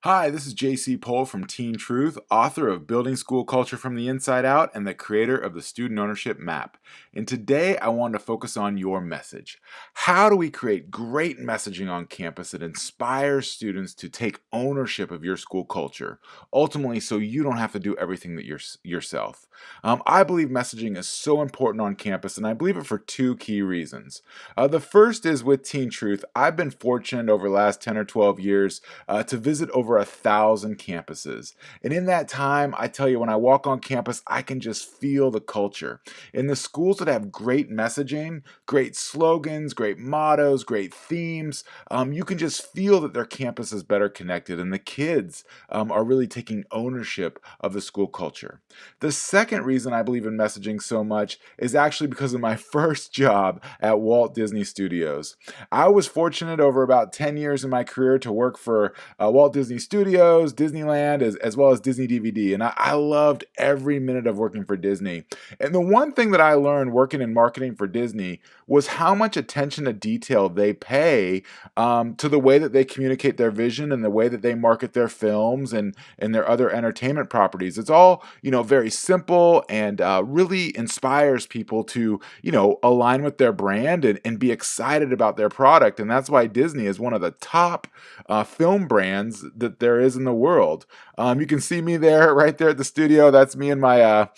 Hi, this is JC Pohl from Teen Truth, author of Building School Culture from the Inside Out and the creator of the Student Ownership Map. And today I want to focus on your message. How do we create great messaging on campus that inspires students to take ownership of your school culture, ultimately so you don't have to do everything that yourself? I believe messaging is so important on campus, and I believe it for two key reasons. The first is with Teen Truth. I've been fortunate over the last 10 or 12 years to visit over 1,000 campuses. And in that time, I tell you, when I walk on campus, I can just feel the culture. In the schools that have great messaging, great slogans, great mottos, great themes, you can just feel that their campus is better connected and the kids are really taking ownership of the school culture. The second reason I believe in messaging so much is actually because of my first job at Walt Disney Studios. I was fortunate over about 10 years in my career to work for Walt Disney Studios, Disneyland, as well as Disney DVD. And I loved every minute of working for Disney. And the one thing that I learned working in marketing for Disney was how much attention to detail they pay to the way that they communicate their vision and the way that they market their films and their other entertainment properties. It's all, very simple and really inspires people to, align with their brand and be excited about their product. And that's why Disney is one of the top film brands that there is in the world. You can see me there, right there at the studio. That's me and my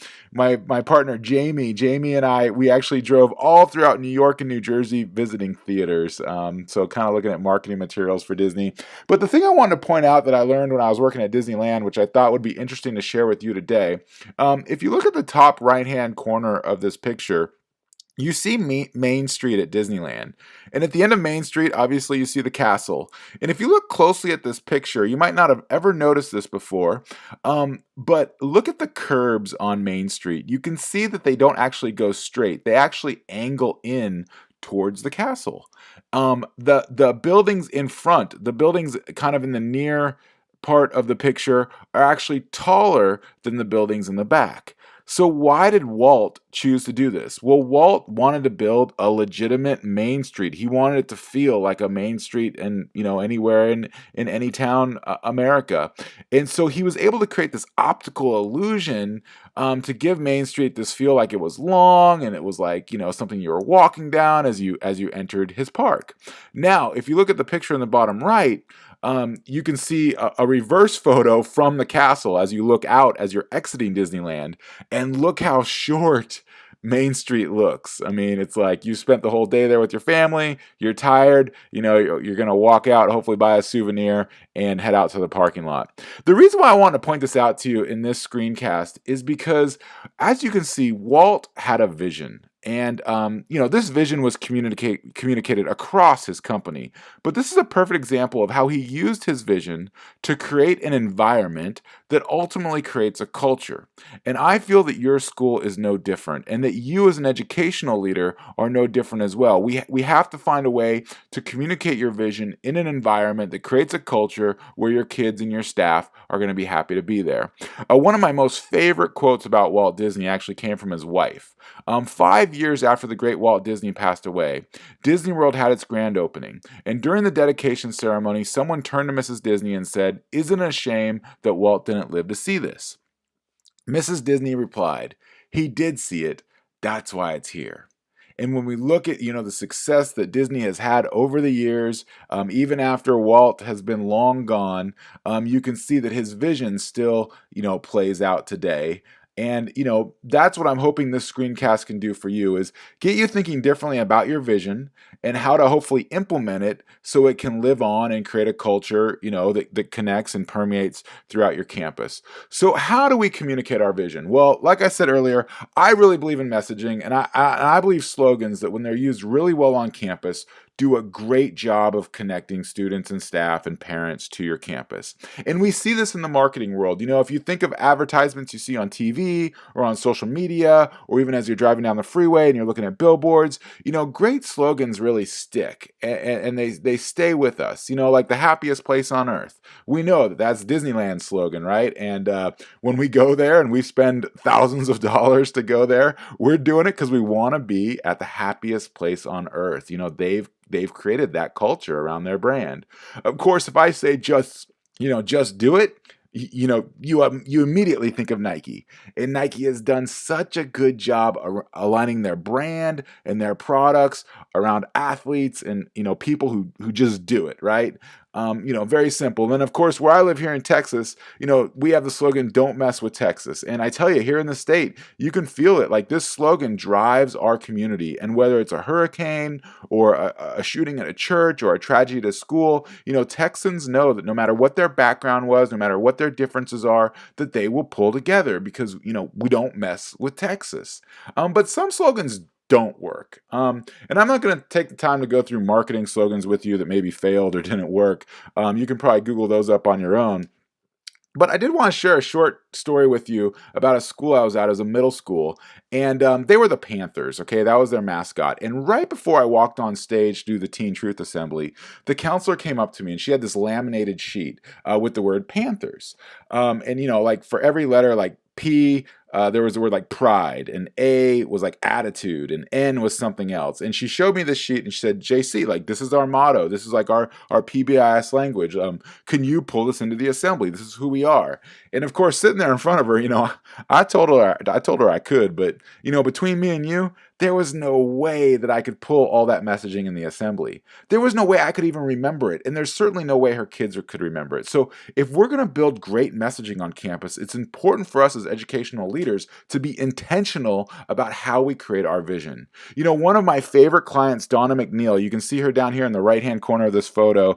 partner Jamie. Jamie and we actually drove all throughout New York and New Jersey visiting theaters. So kind of looking at marketing materials for Disney. But the thing I wanted to point out that I learned when I was working at Disneyland, which I thought would be interesting to share with you today, if you look at the top right-hand corner of this picture, you see Main Street at Disneyland. And at the end of Main Street, obviously, you see the castle. And if you look closely at this picture, you might not have ever noticed this before, but look at the curbs on Main Street. You can see that they don't actually go straight. They actually angle in towards the castle. The buildings in front, the buildings kind of in the near part of the picture are actually taller than the buildings in the back. So why did Walt choose to do this? Well, Walt wanted to build a legitimate Main Street. He wanted it to feel like a Main Street in, anywhere in any town, America. And so he was able to create this optical illusion to give Main Street this feel like it was long and it was like, something you were walking down as you entered his park. Now, if you look at the picture in the bottom right, you can see a reverse photo from the castle as you look out as you're exiting Disneyland, and look how short Main Street looks. I mean, it's like you spent the whole day there with your family, you're tired, you're going to walk out, hopefully buy a souvenir, and head out to the parking lot. The reason why I want to point this out to you in this screencast is because, as you can see, Walt had a vision. And, this vision was communicated across his company. But this is a perfect example of how he used his vision to create an environment that ultimately creates a culture. And I feel that your school is no different, and that you as an educational leader are no different as well. We have to find a way to communicate your vision in an environment that creates a culture where your kids and your staff are going to be happy to be there. One of my most favorite quotes about Walt Disney actually came from his wife. 5 years after the great Walt Disney passed away, Disney World had its grand opening. And during the dedication ceremony, someone turned to Mrs. Disney and said, "Isn't it a shame that Walt didn't live to see this?" Mrs. Disney replied, "He did see it. That's why it's here." And when we look at, the success that Disney has had over the years, even after Walt has been long gone, you can see that his vision still, plays out today. And, that's what I'm hoping this screencast can do for you, is get you thinking differently about your vision and how to hopefully implement it so it can live on and create a culture, that connects and permeates throughout your campus. So how do we communicate our vision? Well, like I said earlier, I really believe in messaging, and I believe slogans that when they're used really well on campus do a great job of connecting students and staff and parents to your campus. And we see this in the marketing world. If you think of advertisements you see on TV or on social media, or even as you're driving down the freeway and you're looking at billboards, great slogans really stick and they stay with us, like the happiest place on earth. We know that that's Disneyland's slogan, right? And when we go there and we spend thousands of dollars to go there, we're doing it because we want to be at the happiest place on earth. They've created that culture around their brand. Of course, if I say just just do it. You immediately think of Nike, and Nike has done such a good job aligning their brand and their products around athletes and people who just do it right. Very simple. And then of course, where I live here in Texas, we have the slogan "Don't mess with Texas," and I tell you, here in the state, you can feel it. Like this slogan drives our community, and whether it's a hurricane or a shooting at a church or a tragedy at a school, Texans know that no matter what their background was, no matter what their differences are, that they will pull together because, we don't mess with Texas. But some slogans don't work. And I'm not going to take the time to go through marketing slogans with you that maybe failed or didn't work. You can probably Google those up on your own. But I did want to share a short story with you about a school I was at as a middle school, and they were the Panthers. Okay, that was their mascot. And right before I walked on stage to do the Teen Truth Assembly, the counselor came up to me, and she had this laminated sheet with the word Panthers. And like for every letter, like P, there was the word like pride, and A was like attitude, and N was something else. And she showed me this sheet, and she said, "JC, like this is our motto. This is like our PBIS language. Can you pull this into the assembly? This is who we are." And of course, sitting there in front of her, I told her I could, but between me and you, there was no way that I could pull all that messaging in the assembly. There was no way I could even remember it, and there's certainly no way her kids could remember it. So if we're going to build great messaging on campus, it's important for us as educational leaders to be intentional about how we create our vision. One of my favorite clients, Donna McNeil, you can see her down here in the right-hand corner of this photo.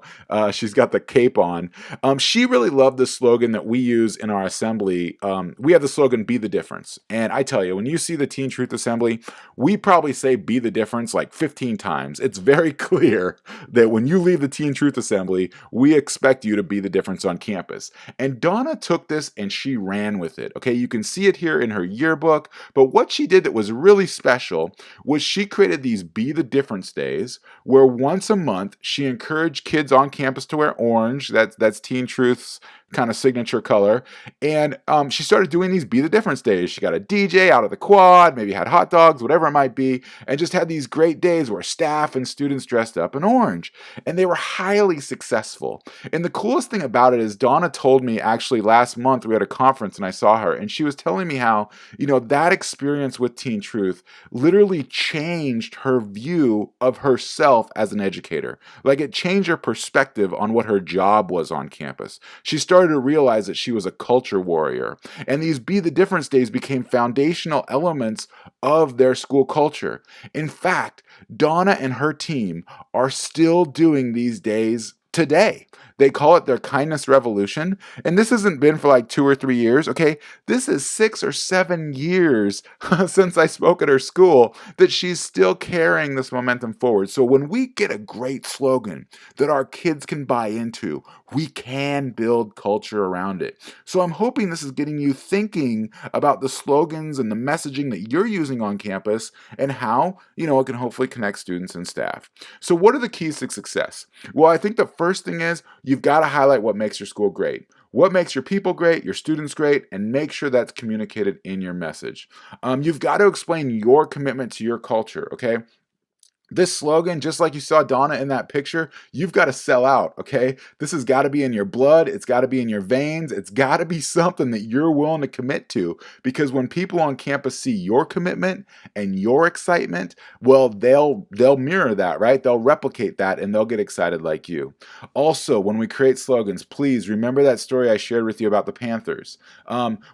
She's got the cape on. She really loved the slogan that we use in our assembly. We have the slogan, "Be the difference." And I tell you, when you see the Teen Truth Assembly, we probably say "be the difference" like 15 times. It's very clear that when you leave the Teen Truth Assembly, we expect you to be the difference on campus. And Donna took this and she ran with it. Okay, you can see it here in her yearbook, but what she did that was really special was she created these Be the Difference days where once a month she encouraged kids on campus to wear orange. That's Teen Truth's kind of signature color. And she started doing these Be the Difference days. She got a DJ out of the quad, maybe had hot dogs, whatever it might be, and just had these great days where staff and students dressed up in orange. And they were highly successful. And the coolest thing about it is Donna told me actually last month we had a conference and I saw her, and she was telling me how, that experience with Teen Truth literally changed her view of herself as an educator. Like it changed her perspective on what her job was on campus. She started to realize that she was a culture warrior. And these Be the Difference days became foundational elements of their school culture. In fact, Donna and her team are still doing these days today. They call it their kindness revolution. And this hasn't been for like 2 or 3 years, okay? This is 6 or 7 years since I spoke at her school that she's still carrying this momentum forward. So when we get a great slogan that our kids can buy into, we can build culture around it. So I'm hoping this is getting you thinking about the slogans and the messaging that you're using on campus and how, it can hopefully connect students and staff. So what are the keys to success? Well, I think the first thing is you've got to highlight what makes your school great. What makes your people great, your students great, and make sure that's communicated in your message. You've got to explain your commitment to your culture, okay? This slogan, just like you saw Donna in that picture, you've got to sell out, okay? This has got to be in your blood. It's got to be in your veins. It's got to be something that you're willing to commit to, because when people on campus see your commitment and your excitement, well, they'll mirror that, right? They'll replicate that and they'll get excited like you. Also, when we create slogans, please remember that story I shared with you about the Panthers.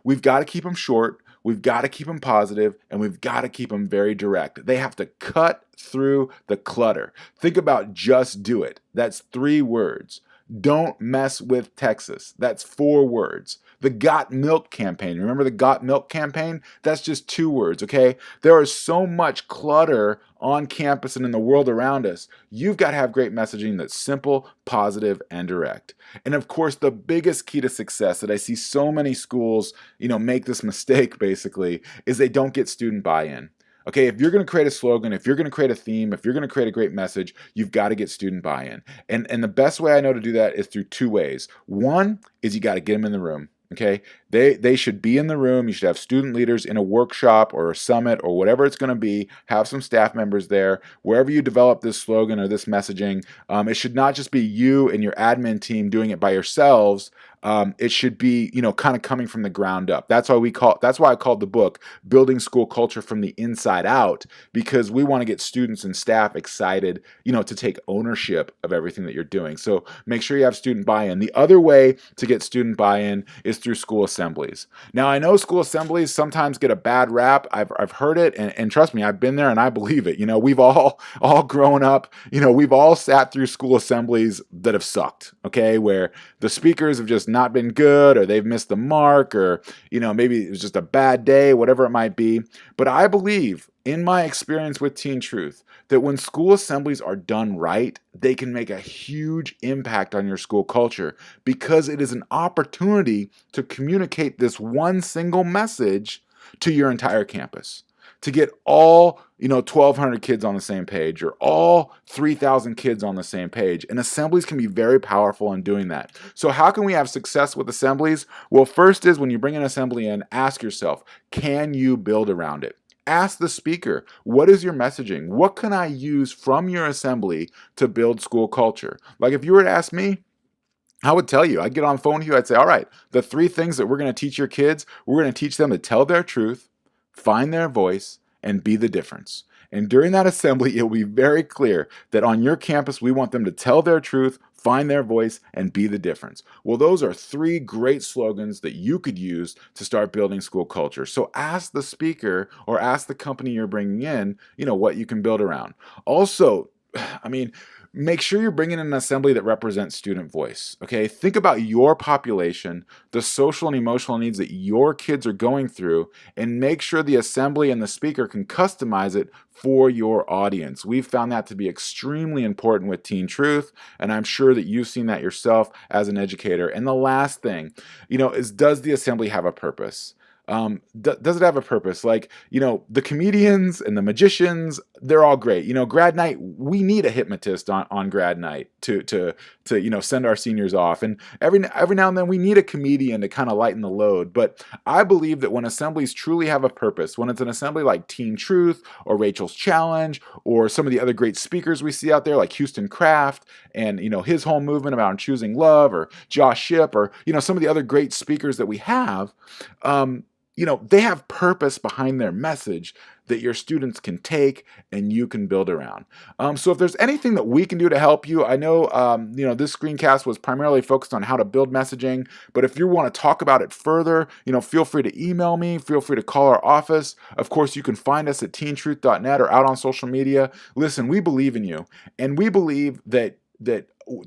We've got to keep them short. We've got to keep them positive, and we've got to keep them very direct. They have to cut through the clutter. Think about "just do it." That's 3 words. "Don't mess with Texas." That's 4 words. The "Got Milk" campaign. Remember the "Got Milk" campaign? That's just 2 words, okay? There is so much clutter on campus and in the world around us. You've got to have great messaging that's simple, positive, and direct. And of course, the biggest key to success that I see so many schools, make this mistake basically, is they don't get student buy-in. Okay, if you're going to create a slogan, if you're going to create a theme, if you're going to create a great message, you've got to get student buy-in. And the best way I know to do that is through 2 ways. One is you got to get them in the room. Okay, They should be in the room. You should have student leaders in a workshop or a summit or whatever it's going to be. Have some staff members there. Wherever you develop this slogan or this messaging, it should not just be you and your admin team doing it by yourselves. It should be, kind of coming from the ground up. That's why I called the book Building School Culture from the Inside Out, because we want to get students and staff excited, to take ownership of everything that you're doing. So make sure you have student buy-in. The other way to get student buy-in is through school assemblies. Now, I know school assemblies sometimes get a bad rap. I've heard it, and trust me, I've been there and I believe it. We've all grown up, we've all sat through school assemblies that have sucked, okay, where the speakers have just not been good, or they've missed the mark, or maybe it was just a bad day, whatever it might be. But I believe, in my experience with Teen Truth, that when school assemblies are done right, they can make a huge impact on your school culture, because it is an opportunity to communicate this one single message to your entire campus, to get all 1,200 kids on the same page, or all 3,000 kids on the same page. And assemblies can be very powerful in doing that. So how can we have success with assemblies? Well, first is, when you bring an assembly in, ask yourself, can you build around it? Ask the speaker, what is your messaging? What can I use from your assembly to build school culture? Like, if you were to ask me, I would tell you, I'd get on the phone with you, I'd say, all right, the 3 things that we're going to teach your kids, we're going to teach them to tell their truth, find their voice, and be the difference. And during that assembly, it will be very clear that on your campus, we want them to tell their truth, find their voice, and be the difference. Well, those are 3 great slogans that you could use to start building school culture. So ask the speaker, or ask the company you're bringing in, what you can build around. Also, make sure you're bringing in an assembly that represents student voice, okay? Think about your population, the social and emotional needs that your kids are going through, and make sure the assembly and the speaker can customize it for your audience. We've found that to be extremely important with Teen Truth, and I'm sure that you've seen that yourself as an educator. And the last thing, is, does the assembly have a purpose? Does it have a purpose? Like, the comedians and the magicians, they're all great. Grad night, we need a hypnotist on grad night to send our seniors off. And every now and then we need a comedian to kind of lighten the load. But I believe that when assemblies truly have a purpose, when it's an assembly like Teen Truth or Rachel's Challenge, or some of the other great speakers we see out there like Houston Kraft and, his whole movement about choosing love, or Josh Shipp, or, some of the other great speakers that we have, they have purpose behind their message that your students can take and you can build around. So if there's anything that we can do to help you, I know, this screencast was primarily focused on how to build messaging, but if you want to talk about it further, feel free to email me, feel free to call our office. Of course, you can find us at teentruth.net or out on social media. Listen, we believe in you, and we believe that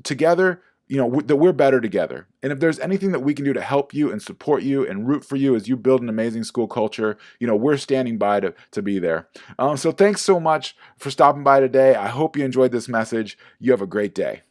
together, that we're better together. And if there's anything that we can do to help you and support you and root for you as you build an amazing school culture, we're standing by to be there. So thanks so much for stopping by today. I hope you enjoyed this message. You have a great day.